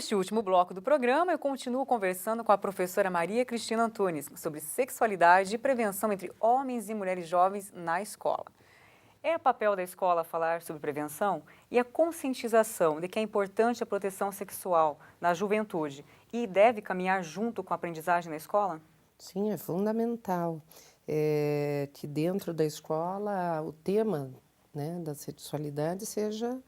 Neste último bloco do programa, eu continuo conversando com a professora Maria Cristina Antunes sobre sexualidade e prevenção entre homens e mulheres jovens na escola. É papel da escola falar sobre prevenção e a conscientização de que é importante a proteção sexual na juventude e deve caminhar junto com a aprendizagem na escola? Sim, é fundamental, que dentro da escola o tema, né, da sexualidade seja,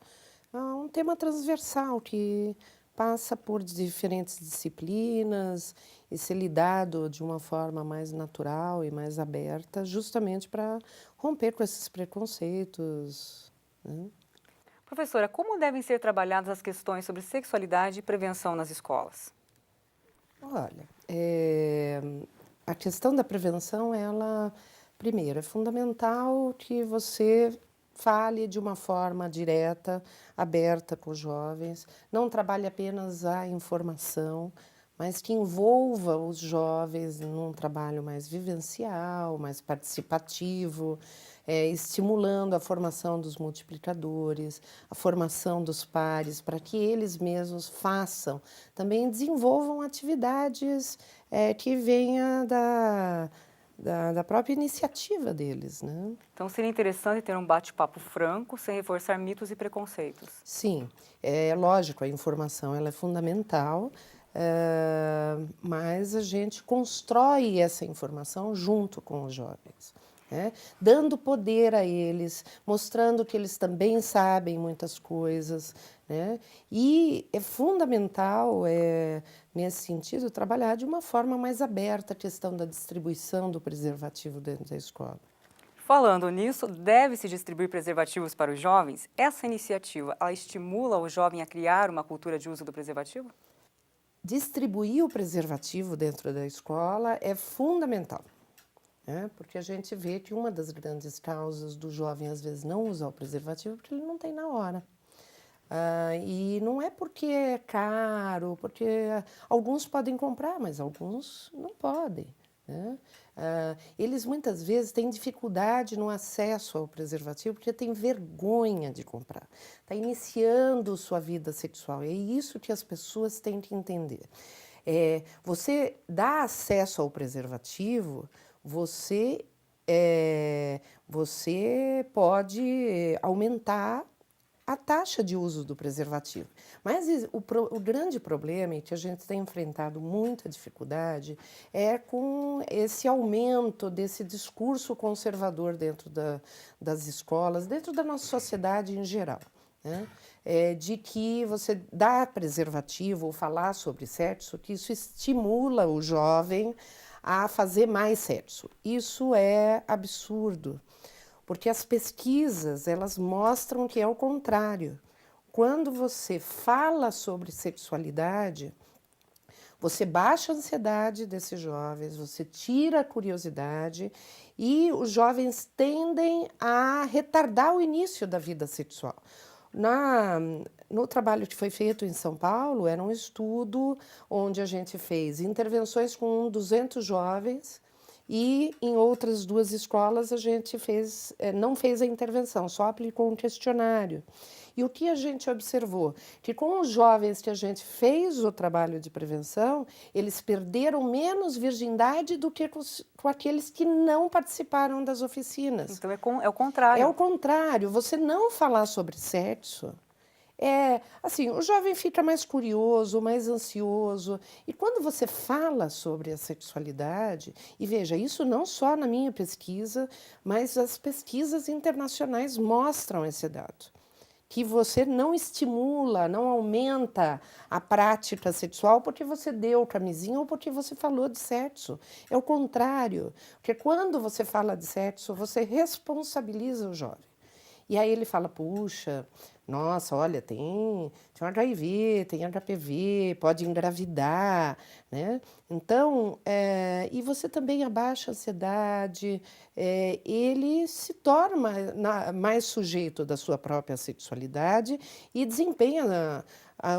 um tema transversal que passa por diferentes disciplinas e ser lidado de uma forma mais natural e mais aberta, justamente para romper com esses preconceitos, né. Professora, como devem ser trabalhadas as questões sobre sexualidade e prevenção nas escolas? Olha, a questão da prevenção, ela, primeiro, é fundamental que você fale de uma forma direta, aberta com os jovens, não trabalhe apenas a informação, mas que envolva os jovens num trabalho mais vivencial, mais participativo, estimulando a formação dos multiplicadores, a formação dos pares, para que eles mesmos façam, também desenvolvam atividades, que venha da própria iniciativa deles, né. Então, seria interessante ter um bate-papo franco, sem reforçar mitos e preconceitos. Sim, é lógico, a informação ela é fundamental, mas a gente constrói essa informação junto com os jovens, né, dando poder a eles, mostrando que eles também sabem muitas coisas, né, e é fundamental, nesse sentido, trabalhar de uma forma mais aberta a questão da distribuição do preservativo dentro da escola. Falando nisso, deve-se distribuir preservativos para os jovens? Essa iniciativa, ela estimula o jovem a criar uma cultura de uso do preservativo? Distribuir o preservativo dentro da escola é fundamental, né, porque a gente vê que uma das grandes causas do jovem, às vezes, não usar o preservativo, é porque ele não tem na hora. E não é porque é caro, porque alguns podem comprar, mas alguns não podem, né. Eles muitas vezes têm dificuldade no acesso ao preservativo, porque têm vergonha de comprar. Está iniciando sua vida sexual, e é isso que as pessoas têm que entender. Você dá acesso ao preservativo, você, você pode aumentar a taxa de uso do preservativo. Mas o grande problema, e que a gente tem enfrentado muita dificuldade, é com esse aumento desse discurso conservador dentro das escolas, dentro da nossa sociedade em geral, né? De que você dá preservativo ou falar sobre sexo, que isso estimula o jovem a fazer mais sexo. Isso é absurdo. Porque as pesquisas, elas mostram que é o contrário. Quando você fala sobre sexualidade, você baixa a ansiedade desses jovens, você tira a curiosidade e os jovens tendem a retardar o início da vida sexual. Na, no trabalho que foi feito em São Paulo, era um estudo onde a gente fez intervenções com 200 jovens e em outras duas escolas a gente não fez a intervenção, só aplicou um questionário. E o que a gente observou? Que com os jovens que a gente fez o trabalho de prevenção, eles perderam menos virgindade do que com aqueles que não participaram das oficinas. Então, é o É o contrário. contrário, você não falar sobre sexo, assim, o jovem fica mais curioso, mais ansioso. E quando você fala sobre a sexualidade, e veja, isso não só na minha pesquisa, mas as pesquisas internacionais mostram esse dado. Que você não estimula, não aumenta a prática sexual porque você deu camisinha ou porque você falou de sexo. É o contrário, porque quando você fala de sexo, você responsabiliza o jovem. E aí ele fala: puxa, nossa, olha, tem HIV, tem HPV, pode engravidar, né. Então, e você também abaixa a ansiedade, ele se torna mais sujeito da sua própria sexualidade e desempenha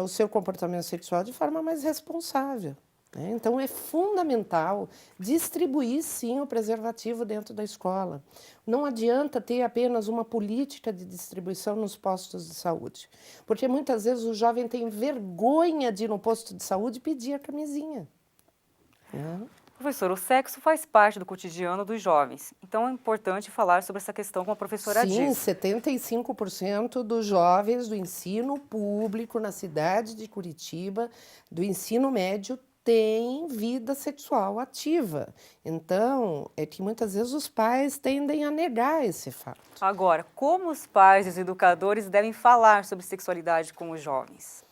o seu comportamento sexual de forma mais responsável. né? Então, é fundamental distribuir, sim, o preservativo dentro da escola. Não adianta ter apenas uma política de distribuição nos postos de saúde, porque muitas vezes o jovem tem vergonha de ir no posto de saúde e pedir a camisinha, né? Professor, o sexo faz parte do cotidiano dos jovens, então é importante falar sobre essa questão, como a professora Sim, disse. 75% dos jovens do ensino público na cidade de Curitiba, do ensino médio, têm vida sexual ativa. Então, é que muitas vezes os pais tendem a negar esse fato. Agora, como os pais e os educadores devem falar sobre sexualidade com os jovens?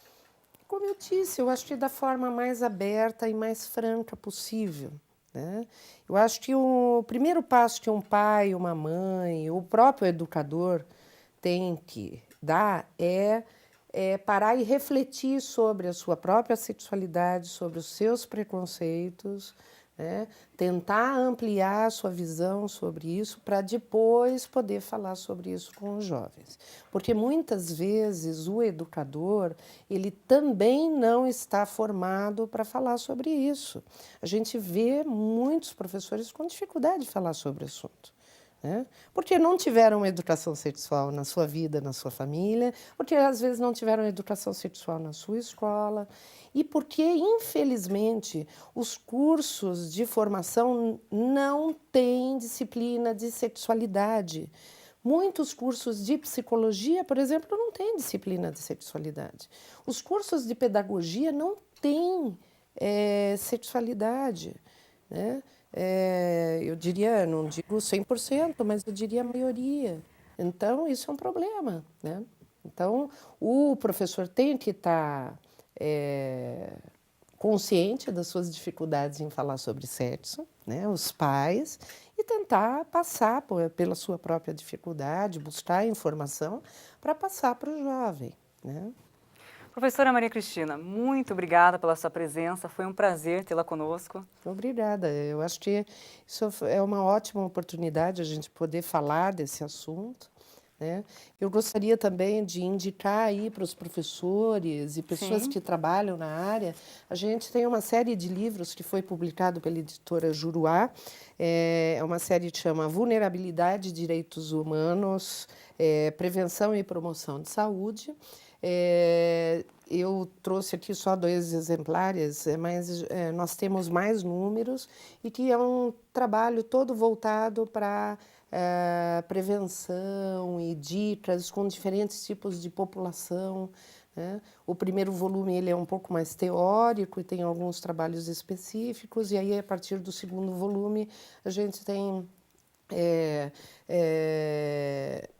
Como eu disse, eu acho que da forma mais aberta e mais franca possível, né? Eu acho que o primeiro passo que um pai, uma mãe, o próprio educador tem que dar é parar e refletir sobre a sua própria sexualidade, sobre os seus preconceitos, né? Tentar ampliar a sua visão sobre isso para depois poder falar sobre isso com os jovens. Porque muitas vezes o educador, ele também não está formado para falar sobre isso. A gente vê muitos professores com dificuldade de falar sobre o assunto, né? Porque não tiveram educação sexual na sua vida, na sua família, porque às vezes não tiveram educação sexual na sua escola e porque, infelizmente, os cursos de formação não têm disciplina de sexualidade. Muitos cursos de psicologia, por exemplo, não têm disciplina de sexualidade. Os cursos de pedagogia não têm sexualidade, né? Eu diria, não digo 100%, mas eu diria a maioria. Então, isso é um problema, né? Então, o professor tem que estar consciente das suas dificuldades em falar sobre sexo, né? Os pais, e tentar passar pela sua própria dificuldade, buscar informação para passar para o jovem, né? Professora Maria Cristina, muito obrigada pela sua presença, foi um prazer tê-la conosco. Obrigada. Eu acho que isso é uma ótima oportunidade a gente poder falar desse assunto, né? Eu gostaria também de indicar aí para os professores e pessoas Sim. que trabalham na área, a gente tem uma série de livros que foi publicado pela editora Juruá, é uma série que chama Vulnerabilidade e Direitos Humanos, Prevenção e Promoção de Saúde. Eu trouxe aqui só 2 exemplares, mas nós temos mais números e que é um trabalho todo voltado para prevenção e dicas com diferentes tipos de população, né? O primeiro volume ele é um pouco mais teórico e tem alguns trabalhos específicos, e aí a partir do segundo volume a gente tem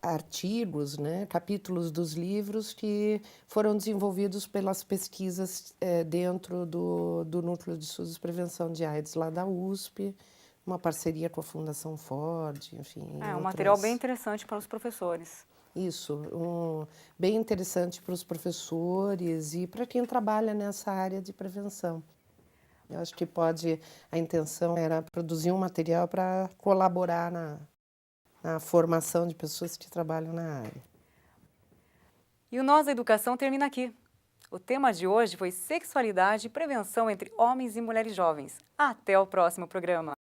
artigos, né, capítulos dos livros que foram desenvolvidos pelas pesquisas dentro do Núcleo de Estudos de Prevenção de AIDS lá da USP, uma parceria com a Fundação Ford, enfim. É um material bem interessante para os professores. Isso, bem interessante para os professores e para quem trabalha nessa área de prevenção. Eu acho que a intenção era produzir um material para colaborar na formação de pessoas que trabalham na área. E o Nós da Educação termina aqui. O tema de hoje foi sexualidade e prevenção entre homens e mulheres jovens. Até o próximo programa.